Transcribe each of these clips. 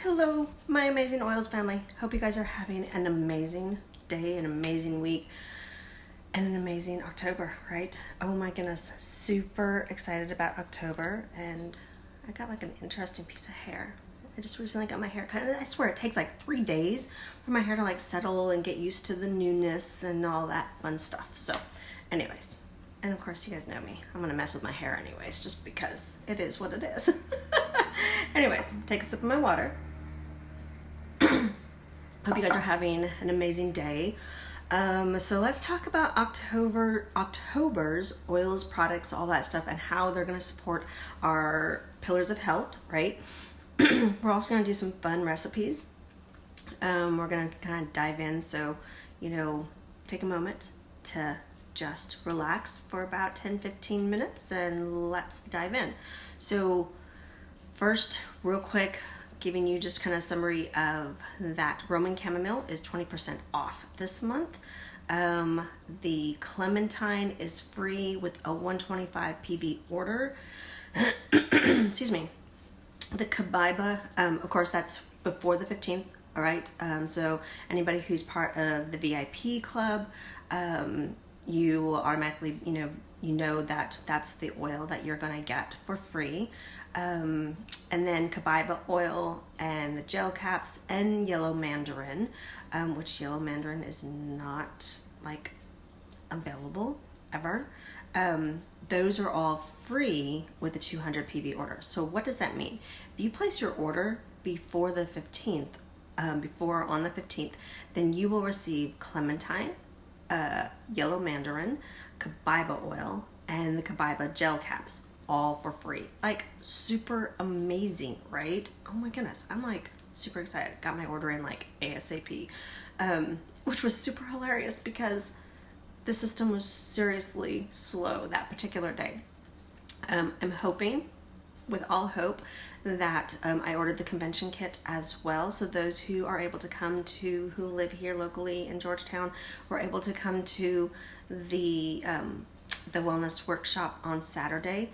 Hello, my amazing oils family. Hope you guys are having an amazing day, an amazing week, and an amazing October, right? Oh my goodness, super excited about October, and I got like an interesting piece of hair. I just recently got my hair cut, and I swear it takes like 3 days for my hair to like settle and get used to the newness and all that fun stuff. So anyways, and of course you guys know me. I'm gonna mess with my hair anyways, just because it is what it is. Anyways, take a sip of my water. Hope you guys are having an amazing day. So let's talk about October's oils, products, all that stuff, and how they're going to support our pillars of health, right? We're also going to do some fun recipes. We're going to kind of dive in. So, take a moment to just relax for about 10-15 minutes and let's dive in. So first, real quick, giving you just kind of summary of that Roman Chamomile is 20% off this month. The Clementine is free with a 125 PB order. Excuse me. The Copiaba, of course, that's before the 15th. All right. So anybody who's part of the VIP club, you will automatically, you know that that's the oil that you're going to get for free. And then Copiaba oil and the gel caps and Yellow Mandarin, which Yellow Mandarin is not like available ever. Those are all free with a 200 PV order. So what does that mean? If you place your order before the 15th, on the 15th, then you will receive Clementine, Yellow Mandarin, Copiaba oil, and the Copiaba gel caps, all for free. Like, super amazing, right? Oh my goodness, I'm like super excited. Got my order in like ASAP, which was super hilarious because the system was seriously slow that particular day. I'm hoping, with all hope, that I ordered the convention kit as well. So those who are able to come to, who live here locally in Georgetown, were able to come to the wellness workshop on Saturday.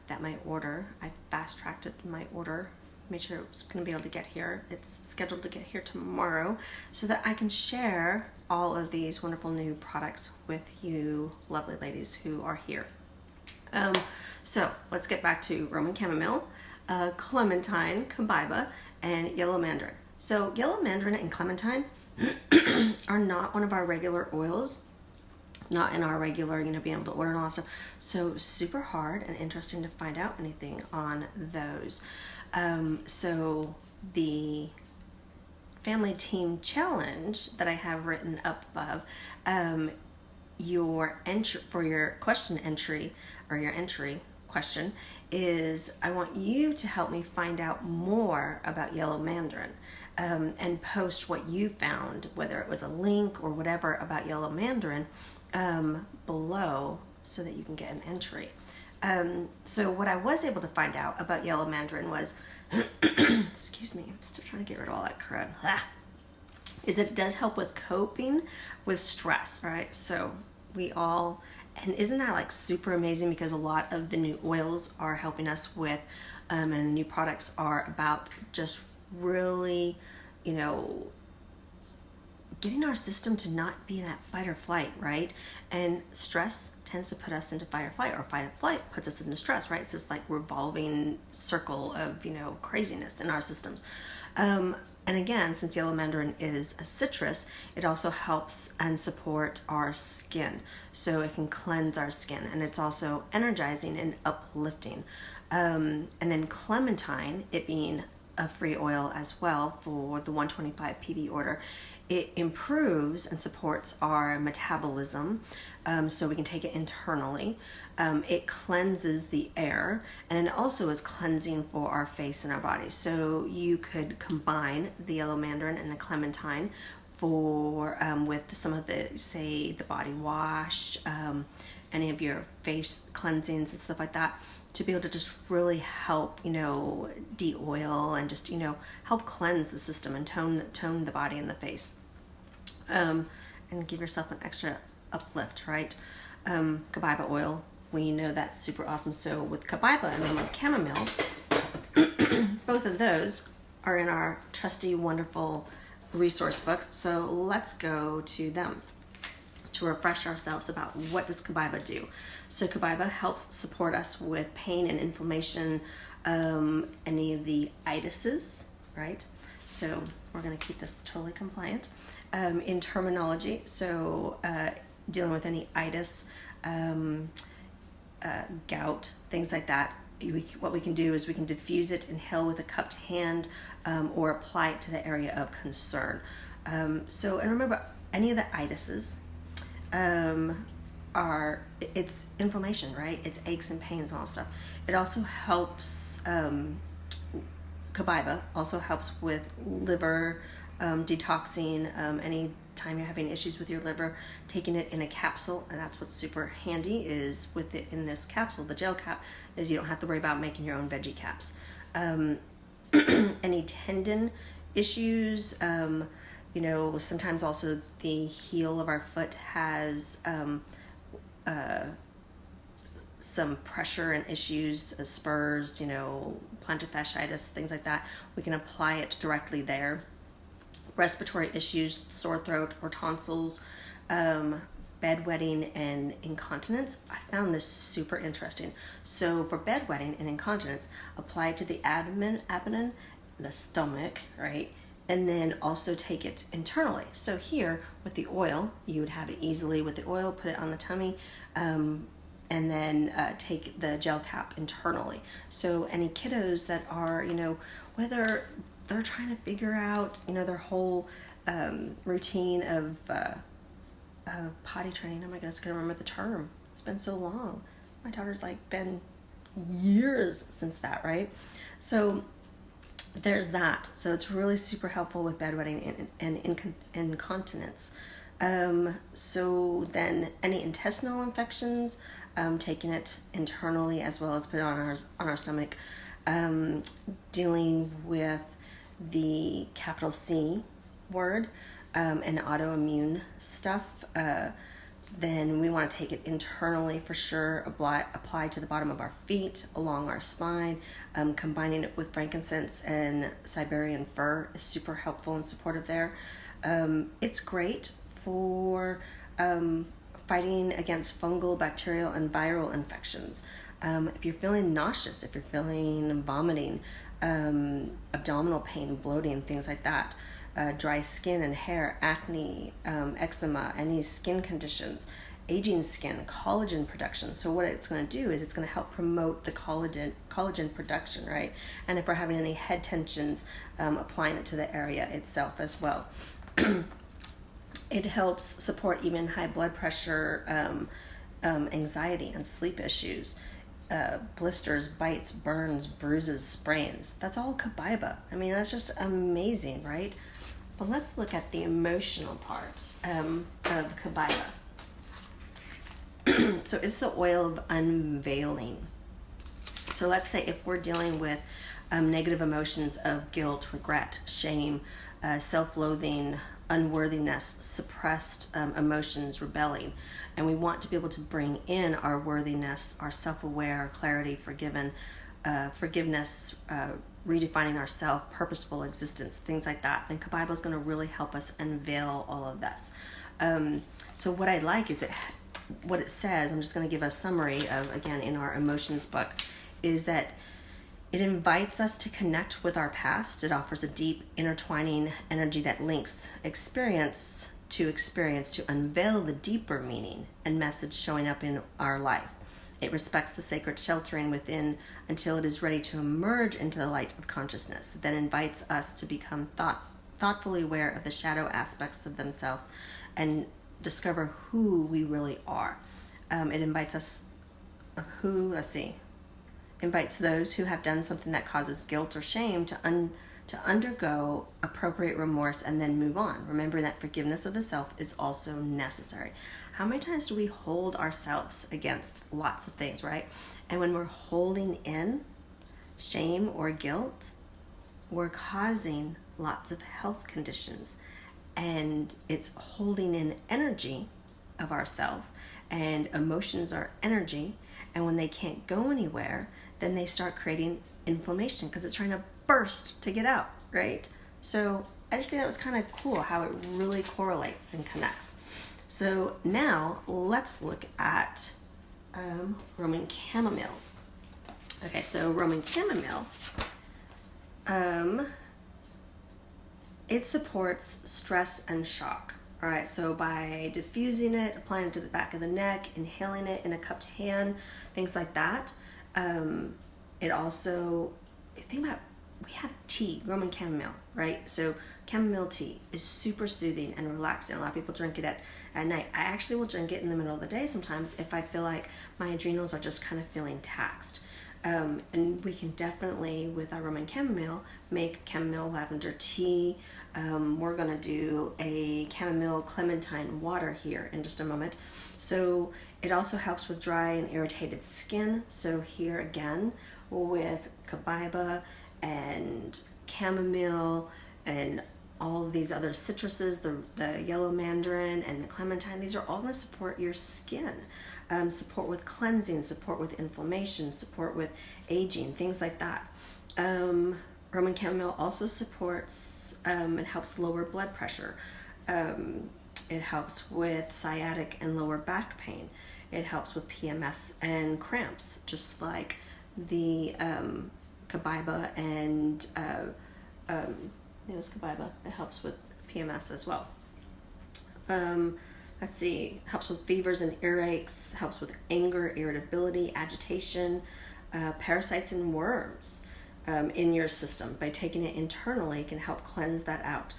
That my order, I fast-tracked my order, made sure it was going to be able to get here. It's scheduled to get here tomorrow so that I can share all of these wonderful new products with you lovely ladies who are here. So let's get back to Roman Chamomile, Clementine, Copiaba, and Yellow Mandarin. So Yellow Mandarin and Clementine are not one of our regular oils. Not in our regular, being able to order and all that stuff. So super hard and interesting to find out anything on those. So the family team challenge that I have written up above, your entry for your question entry, or your entry question, is I want you to help me find out more about Yellow Mandarin. And post what you found, whether it was a link or whatever about Yellow Mandarin, below, so that you can get an entry. So what I was able to find out about Yellow Mandarin was, excuse me, I'm still trying to get rid of all that crud, is that it does help with coping with stress, right? So we all, and isn't that like super amazing, because a lot of the new oils are helping us with, and the new products are about just really, getting our system to not be in that fight or flight, right? And stress tends to put us into fight or flight, or fight or flight puts us into stress, right? It's this like revolving circle of, craziness in our systems. And again, since Yellow Mandarin is a citrus, it also helps and support our skin. So it can cleanse our skin, and it's also energizing and uplifting. And then Clementine, it being a free oil as well for the 125 PB order, it improves and supports our metabolism, so we can take it internally. It cleanses the air, and it also is cleansing for our face and our body. So you could combine the Yellow Mandarin and the Clementine for with some of the, say, the body wash, any of your face cleansings and stuff like that, to be able to just really help, de-oil and just, help cleanse the system and tone the body and the face, and give yourself an extra uplift, right? Copiaba oil, we know that's super awesome. So with Copiaba and Roman Chamomile, both of those are in our trusty, wonderful resource book. So let's go to them to refresh ourselves about what does Copiaba do. So Copiaba helps support us with pain and inflammation, any of the itises, right? So we're going to keep this totally compliant. In terminology, so dealing with any itis, gout, things like that, what we can do is we can diffuse it, inhale with a cupped hand, or apply it to the area of concern. And remember, any of the itises it's inflammation, right? It's aches and pains and all that stuff. It also helps, Copiaba also helps with liver detoxing. Any time you're having issues with your liver, taking it in a capsule, and that's what's super handy is with it in this capsule, the gel cap, is you don't have to worry about making your own veggie caps. Any tendon issues, sometimes also the heel of our foot has some pressure and issues, spurs, plantar fasciitis, things like that. We can apply it directly there. Respiratory issues, sore throat or tonsils, bedwetting and incontinence. I found this super interesting. So for bedwetting and incontinence, apply it to the abdomen, the stomach, right? And then also take it internally. So here with the oil, you would have it easily with the oil, put it on the tummy, and then take the gel cap internally. So any kiddos that are, whether they're trying to figure out, their whole routine of potty training. Oh my goodness, I can't remember the term. It's been so long. My daughter's been years since that, right? So there's that. So it's really super helpful with bedwetting and incontinence. So then any intestinal infections, taking it internally as well as put it on our stomach. Dealing with the capital C word, and autoimmune stuff, then we want to take it internally for sure, apply to the bottom of our feet, along our spine. Combining it with frankincense and Siberian fir is super helpful and supportive there. It's great for fighting against fungal, bacterial, and viral infections. If you're feeling nauseous, if you're feeling vomiting, abdominal pain, bloating, things like that, dry skin and hair, acne, eczema, any skin conditions, aging skin, collagen production. So what it's going to do is it's going to help promote the collagen production, right? And if we're having any head tensions, applying it to the area itself as well. It helps support even high blood pressure, anxiety, and sleep issues. Blisters, bites, burns, bruises, sprains. That's all Copiaba. I mean, that's just amazing, right? But let's look at the emotional part of Copiaba. So it's the oil of unveiling. So let's say if we're dealing with negative emotions of guilt, regret, shame, self-loathing, unworthiness, suppressed emotions, rebelling, and we want to be able to bring in our worthiness, our self-aware, clarity, forgiveness, redefining ourself, purposeful existence, things like that, then Copiaba is going to really help us unveil all of this. So what I like is what it says, I'm just going to give a summary of, again, in our emotions book, is that it invites us to connect with our past. It offers a deep intertwining energy that links experience to unveil the deeper meaning and message showing up in our life. It respects the sacred sheltering within until it is ready to emerge into the light of consciousness. It then invites us to become thoughtfully aware of the shadow aspects of themselves and discover who we really are. It invites us, invites those who have done something that causes guilt or shame to undergo appropriate remorse and then move on. Remember that forgiveness of the self is also necessary. How many times do we hold ourselves against lots of things, right? And when we're holding in shame or guilt, we're causing lots of health conditions. And it's holding in energy of ourself, and emotions are energy. And when they can't go anywhere, then they start creating inflammation because it's trying to burst to get out, right? So I just think that was kind of cool how it really correlates and connects. So now let's look at Roman chamomile. Okay, so Roman chamomile, it supports stress and shock. All right, so by diffusing it, applying it to the back of the neck, inhaling it in a cupped hand, things like that. It also, think about, we have tea, Roman chamomile, right? So chamomile tea is super soothing and relaxing. A lot of people drink it at night. I actually will drink it in the middle of the day sometimes if I feel like my adrenals are just kind of feeling taxed. And we can definitely, with our Roman chamomile, make chamomile lavender tea. We're gonna do a chamomile Clementine water here in just a moment. So it also helps with dry and irritated skin. So here again, with Copiaba and chamomile and all of these other citruses, the yellow mandarin and the clementine, these are all going to support your skin. Support with cleansing, support with inflammation, support with aging, things like that. Roman chamomile also supports and helps lower blood pressure. It helps with sciatic and lower back pain. It helps with PMS and cramps, just like the Copiaba and it was Copiaba. It helps with PMS as well. Let's see, helps with fevers and earaches, helps with anger, irritability, agitation, parasites and worms in your system. By taking it internally, it can help cleanse that out.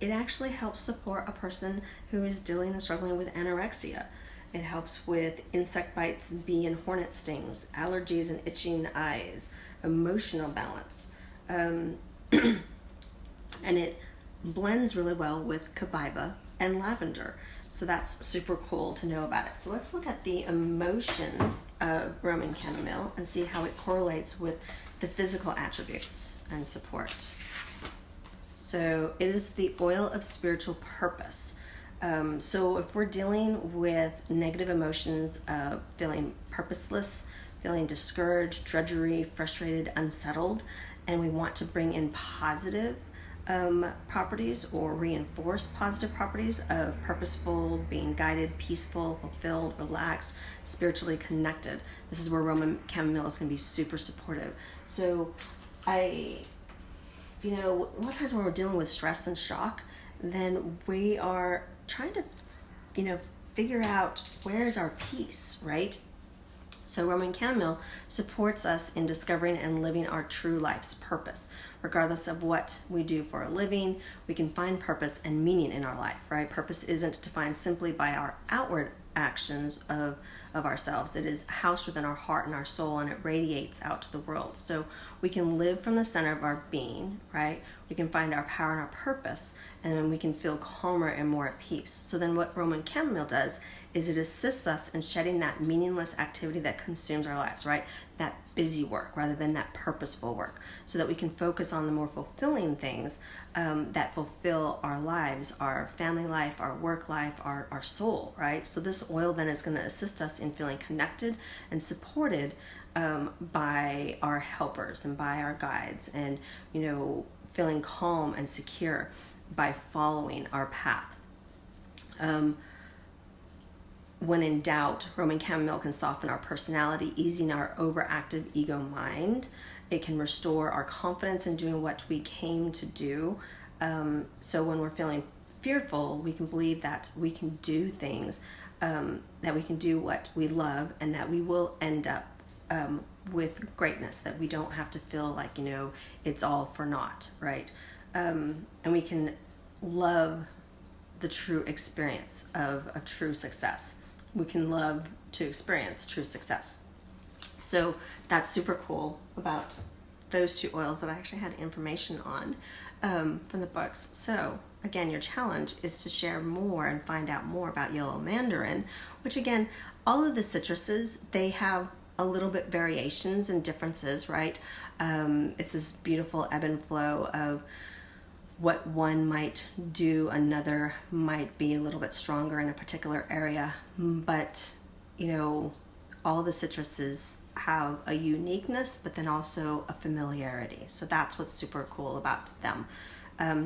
It actually helps support a person who is dealing and struggling with anorexia. It helps with insect bites, bee and hornet stings, allergies and itching eyes, emotional balance. And it blends really well with Copiaba and lavender. So that's super cool to know about it. So let's look at the emotions of Roman chamomile and see how it correlates with the physical attributes and support. So it is the oil of spiritual purpose. So if we're dealing with negative emotions of feeling purposeless, feeling discouraged, drudgery, frustrated, unsettled, and we want to bring in positive properties or reinforce positive properties of purposeful, being guided, peaceful, fulfilled, relaxed, spiritually connected, this is where Roman chamomile is going to be super supportive. So a lot of times when we're dealing with stress and shock, then we are trying to, figure out where's our peace, right? So Roman chamomile supports us in discovering and living our true life's purpose. Regardless of what we do for a living, we can find purpose and meaning in our life, right? Purpose isn't defined simply by our outward actions of ourselves. It is housed within our heart and our soul, and it radiates out to the world. So we can live from the center of our being, right? We can find our power and our purpose, and then we can feel calmer and more at peace. So then what Roman chamomile does is it assists us in shedding that meaningless activity that consumes our lives, right? That busy work rather than that purposeful work, so that we can focus on the more fulfilling things that fulfill our lives, our family life, our work life, our soul, right? So this oil then is going to assist us in feeling connected and supported by our helpers and by our guides, and feeling calm and secure by following our path. When in doubt, Roman chamomile can soften our personality, easing our overactive ego mind. It can restore our confidence in doing what we came to do. So when we're feeling fearful, we can believe that we can do things, that we can do what we love, and that we will end up with greatness, that we don't have to feel like, it's all for naught, right? And we can love the true experience of true success. We can love to experience true success. So that's super cool about those two oils that I actually had information on from the books. So again, your challenge is to share more and find out more about Yellow Mandarin, which again, all of the citruses, they have a little bit variations and differences, right? It's this beautiful ebb and flow of what one might do, another might be a little bit stronger in a particular area, but all the citruses have a uniqueness, but then also a familiarity. So that's what's super cool about them.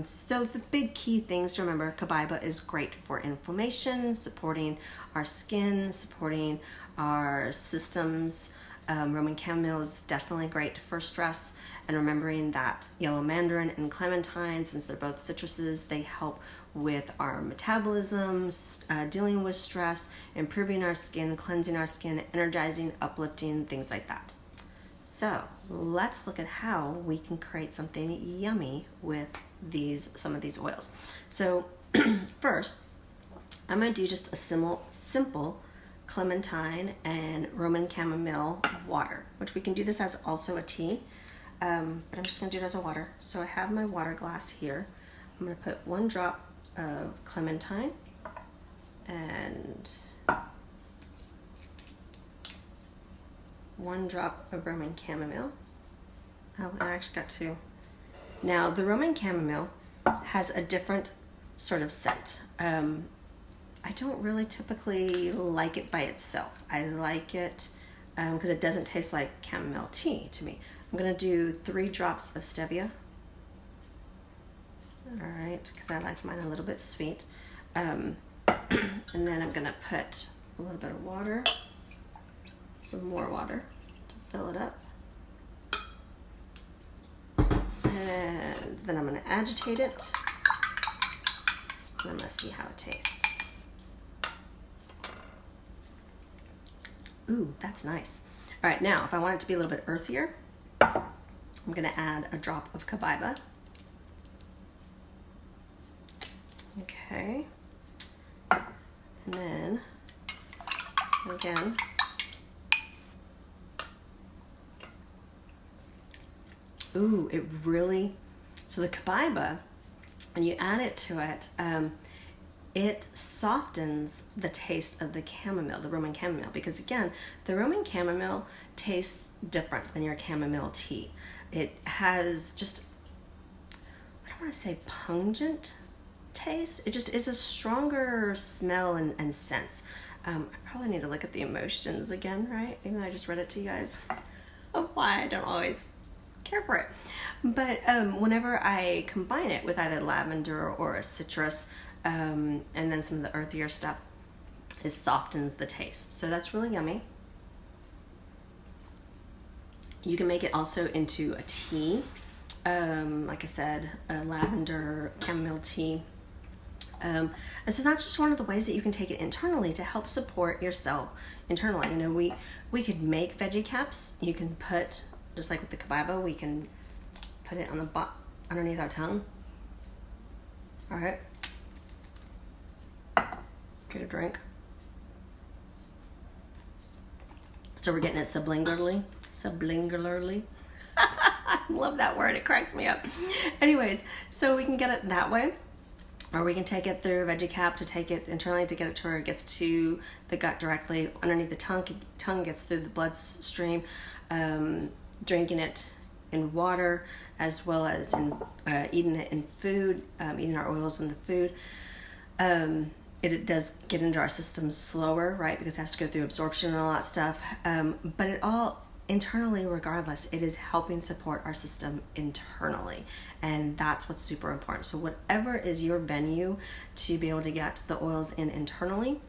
So the big key things to remember: Copiaba is great for inflammation, supporting our skin, supporting our systems. Roman Chamomile is definitely great for stress, and remembering that Yellow Mandarin and Clementine, since they're both citruses, they help with our metabolisms, dealing with stress, improving our skin, cleansing our skin, energizing, uplifting, things like that. So let's look at how we can create something yummy with some of these oils. So first, I'm going to do just a simple Clementine and Roman Chamomile water, which we can do this as also a tea, but I'm just going to do it as a water. So I have my water glass here. I'm going to put 1 drop of Clementine and 1 drop of Roman Chamomile. Oh, I actually got 2. Now, the Roman Chamomile has a different sort of scent. I don't really typically like it by itself. I like it because it doesn't taste like chamomile tea to me. I'm going to do 3 drops of stevia. All right, because I like mine a little bit sweet. And then I'm going to put a little bit of water, some more water to fill it up. And then I'm going to agitate it. And I'm going to see how it tastes. Ooh, that's nice. All right, now if I want it to be a little bit earthier, I'm going to add a drop of Copiaba. Okay. And then, again, ooh, it really, so the Copiaba, when you add it to it, it softens the taste of the chamomile, the Roman chamomile, because again, the Roman chamomile tastes different than your chamomile tea. It has just, I don't want to say pungent taste. It just is a stronger smell and sense. I probably need to look at the emotions again, right? Even though I just read it to you guys of why I don't always care for it. But whenever I combine it with either lavender or a citrus, and then some of the earthier stuff, it softens the taste. So that's really yummy. You can make it also into a tea. Like I said, a lavender chamomile tea. And so that's just one of the ways that you can take it internally to help support yourself internally. You know, we could make veggie caps. You can put, just like with the Copiaba, we can put it on the underneath our tongue. All right. Get a drink. So we're getting it sublingually. I love that word. It cracks me up. Anyways, so we can get it that way. Or we can take it through a veggie cap to take it internally to get it to where it gets to the gut directly. Underneath the tongue gets through the bloodstream. Drinking it in water, as well as in eating it in food, eating our oils in the food. It does get into our system slower, right? Because it has to go through absorption and all that stuff. But it all internally, regardless, it is helping support our system internally. And that's what's super important. So whatever is your venue to be able to get the oils in internally,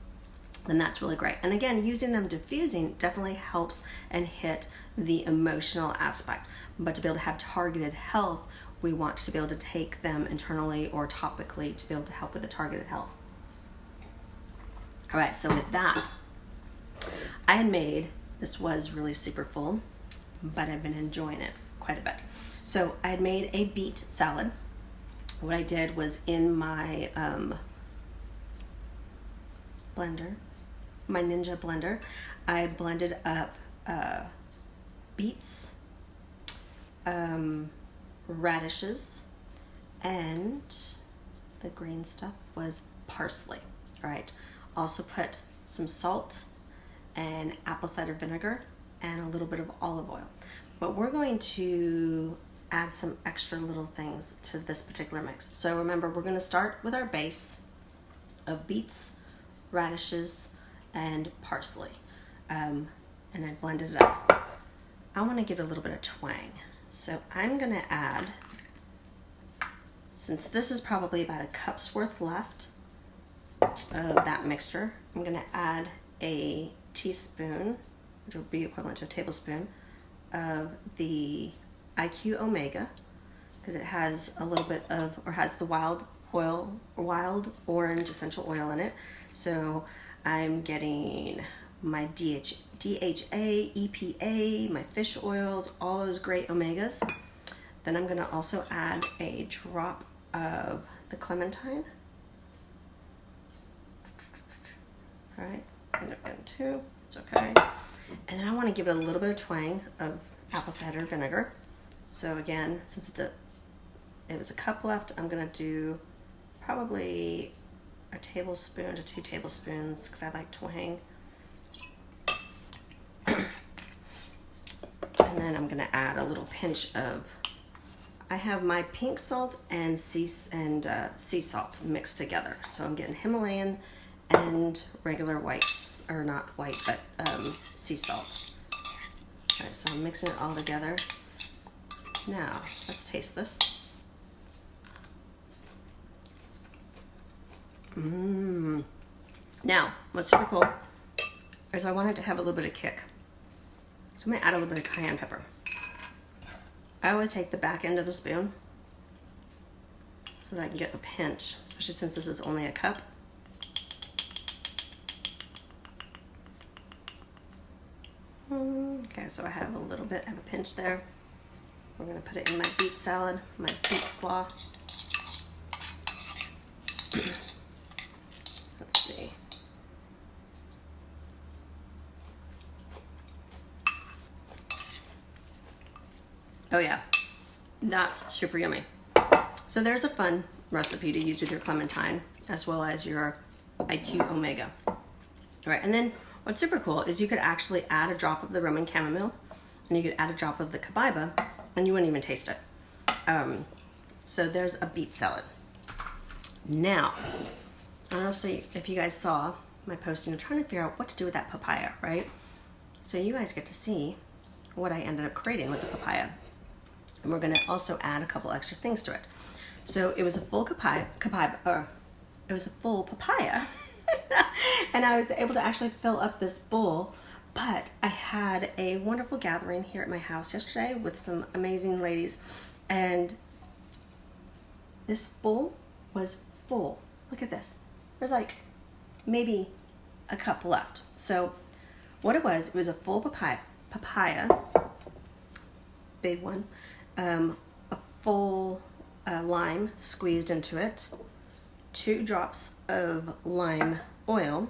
then that's really great. And again, using them diffusing definitely helps and hit the emotional aspect. But to be able to have targeted health, we want to be able to take them internally or topically to be able to help with the targeted health. All right, so with that, I had made, this was really super full, but I've been enjoying it quite a bit. So I had made a beet salad. What I did was in my blender, my Ninja blender, I blended up beets, radishes, and the green stuff was parsley. All right. Also put some salt and apple cider vinegar and a little bit of olive oil. But we're going to add some extra little things to this particular mix. So remember, we're going to start with our base of beets, radishes, and parsley. And I blended it up. I want to give it a little bit of twang. So I'm going to add, since this is probably about a cup's worth left of that mixture, I'm going to add a teaspoon, which will be equivalent to a tablespoon, of the IQ Omega, because it has a little bit of, or has the wild orange essential oil in it. So I'm getting my DHA, EPA, my fish oils, all those great omegas. Then I'm gonna also add a drop of the Clementine. All right, I'm gonna get two, it's okay. And then I wanna give it a little bit of twang of apple cider vinegar. So again, since it was a cup left, I'm gonna do probably a tablespoon to 2 tablespoons because I like twang. And then I'm gonna add a little pinch of, I have my pink salt and sea salt mixed together. So I'm getting Himalayan and regular white, or not white, but sea salt. All right, so I'm mixing it all together. Now, let's taste this. Now, what's super cool is I want it to have a little bit of kick. So I'm gonna add a little bit of cayenne pepper. I always take the back end of the spoon so that I can get a pinch, especially since this is only a cup. Okay, so I have a little bit of a pinch there. We're gonna put it in my beet salad, my beet slaw. Let's see. Oh yeah, that's super yummy. So there's a fun recipe to use with your Clementine as well as your IQ Omega. All right, and then what's super cool is you could actually add a drop of the Roman Chamomile and you could add a drop of the Copiaba and you wouldn't even taste it. So there's a beet salad. Now, I don't know if you guys saw my posting. I'm trying to figure out what to do with that papaya, right? So you guys get to see what I ended up creating with the papaya. And we're gonna also add a couple extra things to it. So it was a full papaya, and I was able to actually fill up this bowl. But I had a wonderful gathering here at my house yesterday with some amazing ladies, and this bowl was full. Look at this. There's like maybe a cup left. So what it was a full papaya, big one, a full lime squeezed into it, 2 drops of lime oil,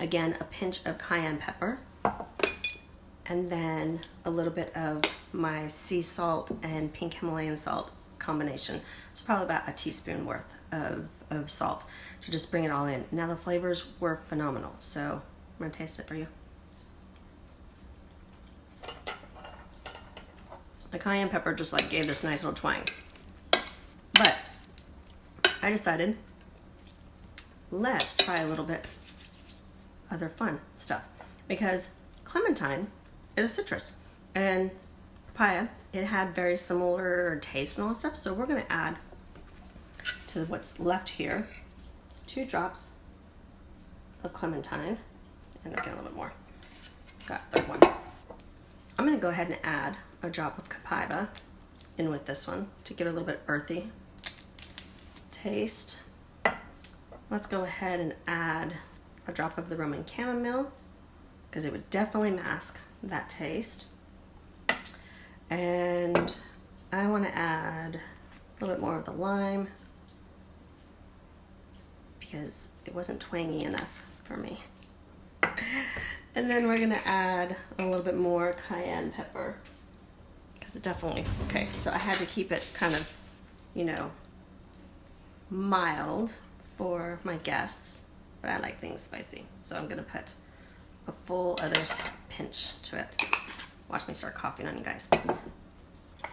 again a pinch of cayenne pepper, and then a little bit of my sea salt and pink Himalayan salt combination. It's probably about a teaspoon worth of salt to just bring it all in. Now the flavors were phenomenal, so I'm gonna taste it for you. The cayenne pepper just like gave this nice little twang. But I decided, let's try a little bit other fun stuff, because Clementine is a citrus and papaya, it had very similar taste and all that stuff. So we're gonna add to what's left here 2 drops of Clementine, and again a little bit more. Got a third one. I'm gonna go ahead and add a drop of Copiaba in with this one to give it a little bit earthy taste. Let's go ahead and add a drop of the Roman Chamomile because it would definitely mask that taste. And I want to add a little bit more of the lime because it wasn't twangy enough for me. And then we're gonna add a little bit more cayenne pepper because it definitely, okay, so I had to keep it kind of, you know, mild for my guests, but I like things spicy. So I'm gonna put a full other pinch to it. Watch me start coughing on you guys.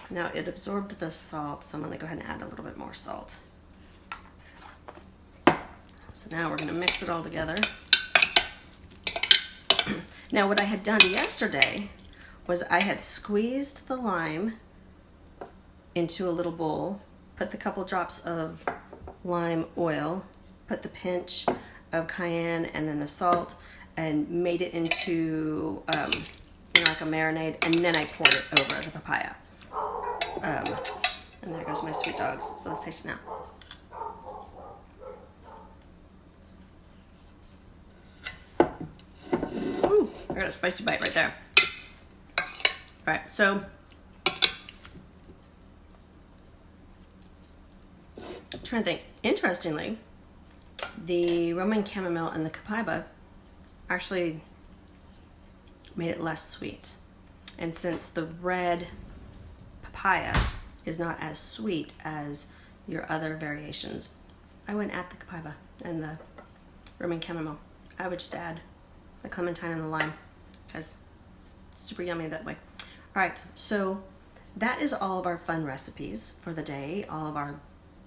Now it absorbed the salt, so I'm gonna go ahead and add a little bit more salt. So now we're gonna mix it all together. Now what I had done yesterday was I had squeezed the lime into a little bowl, put the couple drops of lime oil, put the pinch of cayenne and then the salt, and made it into like a marinade, and then I poured it over the papaya. And there goes my sweet dogs. So let's taste it now. Ooh, I got a spicy bite right there. All right, so I'm trying to think. Interestingly, the Roman Chamomile and the Copiaba actually made it less sweet. And since the red papaya is not as sweet as your other variations, I wouldn't add the Copiaba and the Roman Chamomile. I would just add the Clementine and the lime, because it's super yummy that way. All right, so that is all of our fun recipes for the day, all of our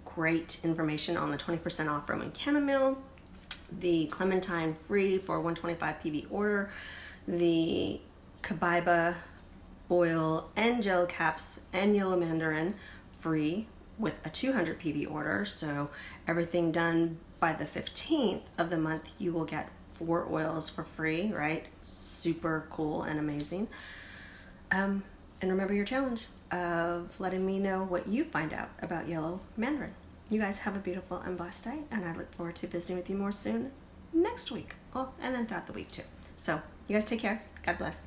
great information on the 20% off Roman Chamomile, the Clementine free for 125 PV order, the Copiaba oil and gel caps and Yellow Mandarin free with a 200 PV order. So everything done by the 15th of the month, you will get 4 oils for free, right? Super cool and amazing. And remember your challenge of letting me know what you find out about Yellow Mandarin. You guys have a beautiful and blessed day, and I look forward to visiting with you more soon next week. Well, and then throughout the week too. So you guys take care. God bless.